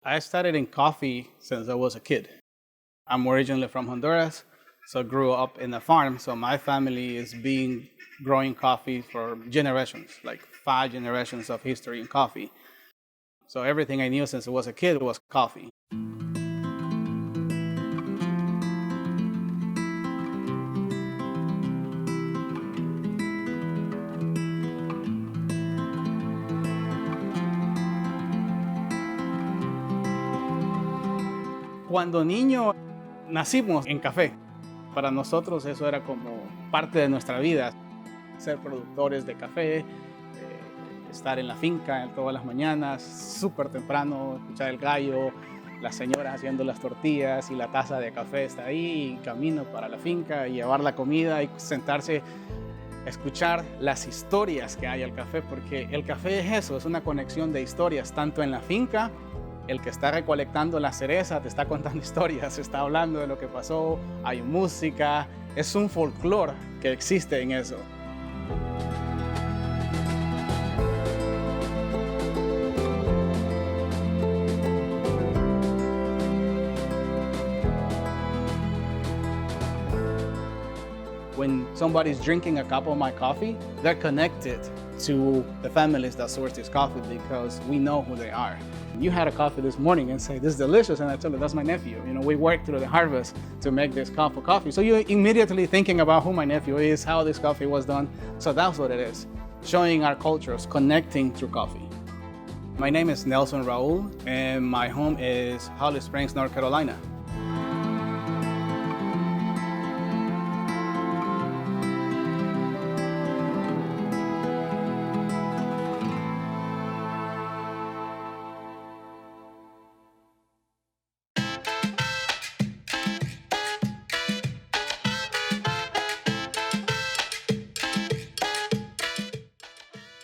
I started in coffee since I was a kid. I'm originally from Honduras, so I grew up in a farm. So my family is been growing coffee for generations, like 5 generations of history in coffee. So everything I knew since I was a kid was coffee. Cuando niño nacimos en café. Para nosotros eso era como parte de nuestra vida, ser productores de café, estar en la finca todas las mañanas, súper temprano, escuchar el gallo, las señoras haciendo las tortillas y la taza de café está ahí, y camino para la finca y llevar la comida y sentarse a escuchar las historias que hay al café, porque el café es eso, es una conexión de historias, tanto en la finca. El que está recolectando la cereza te está contando historias, está hablando de lo que pasó, hay música, es un folclore que existe en eso. When somebody's drinking a cup of my coffee, they're connected to the families that source this coffee because we know who they are. You had a coffee this morning and say, this is delicious, and I told you, that's my nephew. You know, we worked through the harvest to make this cup of coffee. So you're immediately thinking about who my nephew is, how this coffee was done. So that's what it is, showing our cultures, connecting through coffee. My name is Nelson Raul, and my home is Holly Springs, North Carolina.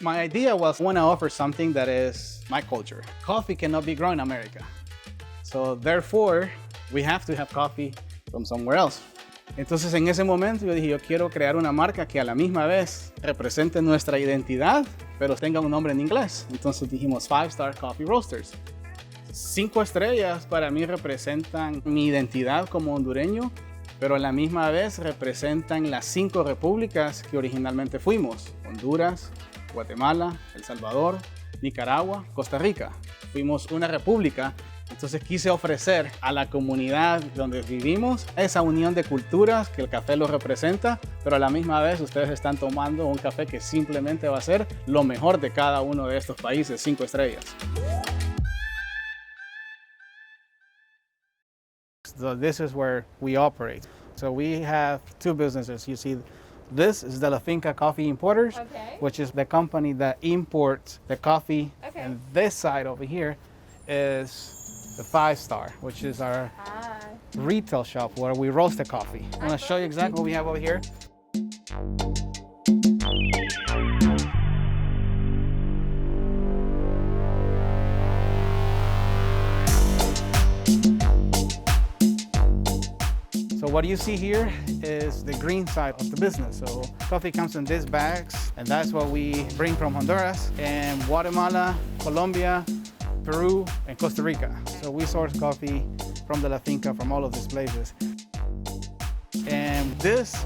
My idea was I want to offer something that is my culture. Coffee cannot be grown in America. So therefore, we have to have coffee from somewhere else. Entonces en ese momento yo dije, yo quiero crear una marca que a la misma vez represente nuestra identidad, pero tenga un nombre en inglés. Entonces dijimos 5-Star Coffee Roasters. 5 estrellas para mí representan mi identidad como hondureño, pero a la misma vez representan las 5 repúblicas que originalmente fuimos: Honduras, Guatemala, El Salvador, Nicaragua, Costa Rica. Fuimos una república, entonces quise ofrecer a la comunidad donde vivimos esa unión de culturas que el café lo representa, pero a la misma vez ustedes están tomando un café que simplemente va a ser lo mejor de cada uno de estos países, 5 estrellas. So this is where we operate. So we have 2 businesses. You see, this is the La Finca Coffee Importers, Okay. which is the company that imports the coffee. Okay. And this side over here is the 5-Star, which is our retail shop where we roast the coffee. I'm gonna show you exactly what we have over here. So what you see here is the green side of the business. So coffee comes in these bags, and that's what we bring from Honduras and Guatemala, Colombia, Peru, and Costa Rica. So we source coffee from the La Finca from all of these places. And this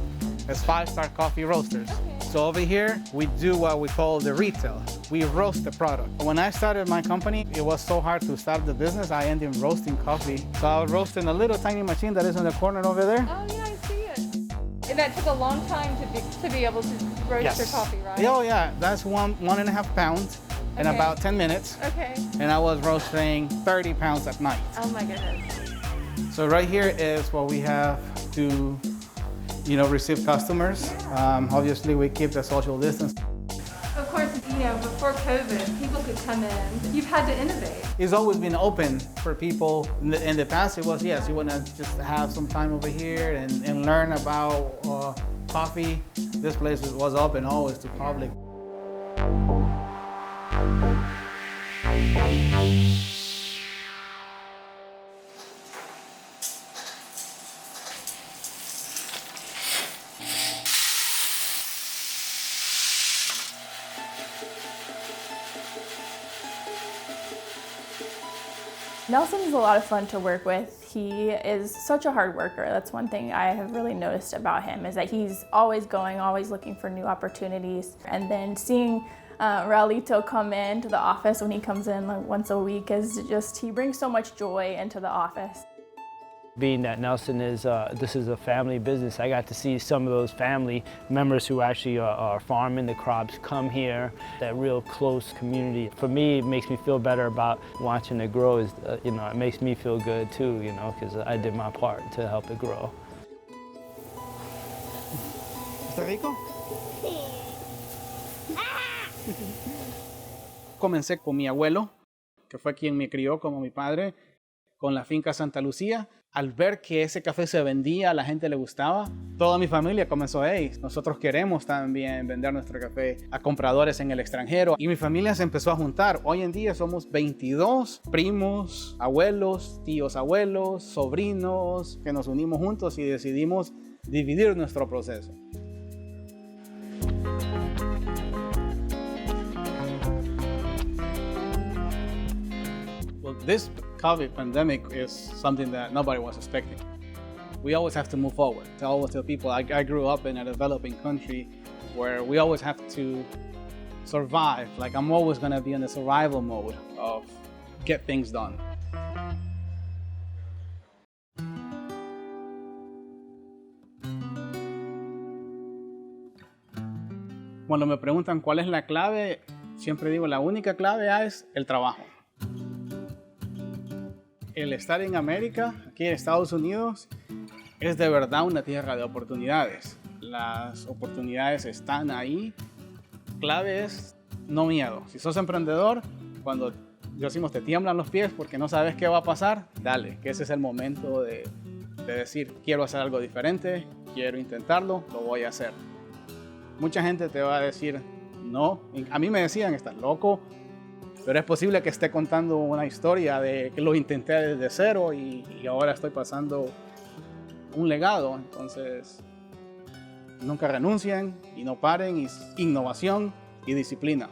is 5-Star Coffee Roasters. So over here, we do what we call the retail. We roast the product. When I started my company, it was so hard to start the business, I ended up roasting coffee. So I was roasting a little tiny machine that is in the corner over there. Oh yeah, I see it. And that took a long time to be able to roast your coffee, right? Oh yeah, that's 1.5 pounds in Okay. about 10 minutes. Okay. And I was roasting 30 pounds at night. Oh my goodness. So right here is what we have to, receive customers. Obviously, we keep the social distance. Of course, before COVID, people could come in. You've had to innovate. It's always been open for people. In the past, it was, yes, you want to just have some time over here and learn about coffee. This place was open always to public. Nelson's a lot of fun to work with. He is such a hard worker. That's one thing I have really noticed about him, is that he's always going, always looking for new opportunities. And then seeing Raulito come into the office when he comes in like once a week is just, he brings so much joy into the office. Being that Nelson is, this is a family business, I got to see some of those family members who actually are farming the crops come here, that real close community. For me, it makes me feel better about watching it grow. You know, it makes me feel good too, you know, because I did my part to help it grow. ¿Está rico? Comencé con mi abuelo, que fue quien me crió como mi padre, con la finca Santa Lucía. Al ver que ese café se vendía, a la gente le gustaba, toda mi familia comenzó, hey, nosotros queremos también vender nuestro café a compradores en el extranjero. Y mi familia se empezó a juntar. Hoy en día somos 22 primos, abuelos, tíos abuelos, sobrinos, que nos unimos juntos y decidimos dividir nuestro proceso. Well, this COVID pandemic is something that nobody was expecting. We always have to move forward. I always tell people, I grew up in a developing country where we always have to survive. Like, I'm always going to be in the survival mode of get things done. Cuando me preguntan cuál es la clave, siempre digo, la única clave es el trabajo. El estar en América, aquí en Estados Unidos, es de verdad una tierra de oportunidades. Las oportunidades están ahí. Clave es no miedo. Si sos emprendedor, cuando decimos te tiemblan los pies porque no sabes qué va a pasar, dale, que ese es el momento de decir quiero hacer algo diferente, quiero intentarlo, lo voy a hacer. Mucha gente te va a decir no. A mí me decían, estás loco. Pero es posible que esté contando una historia de que lo intenté desde cero y ahora estoy pasando un legado. Entonces, nunca renuncien y no paren. Y innovación y disciplina.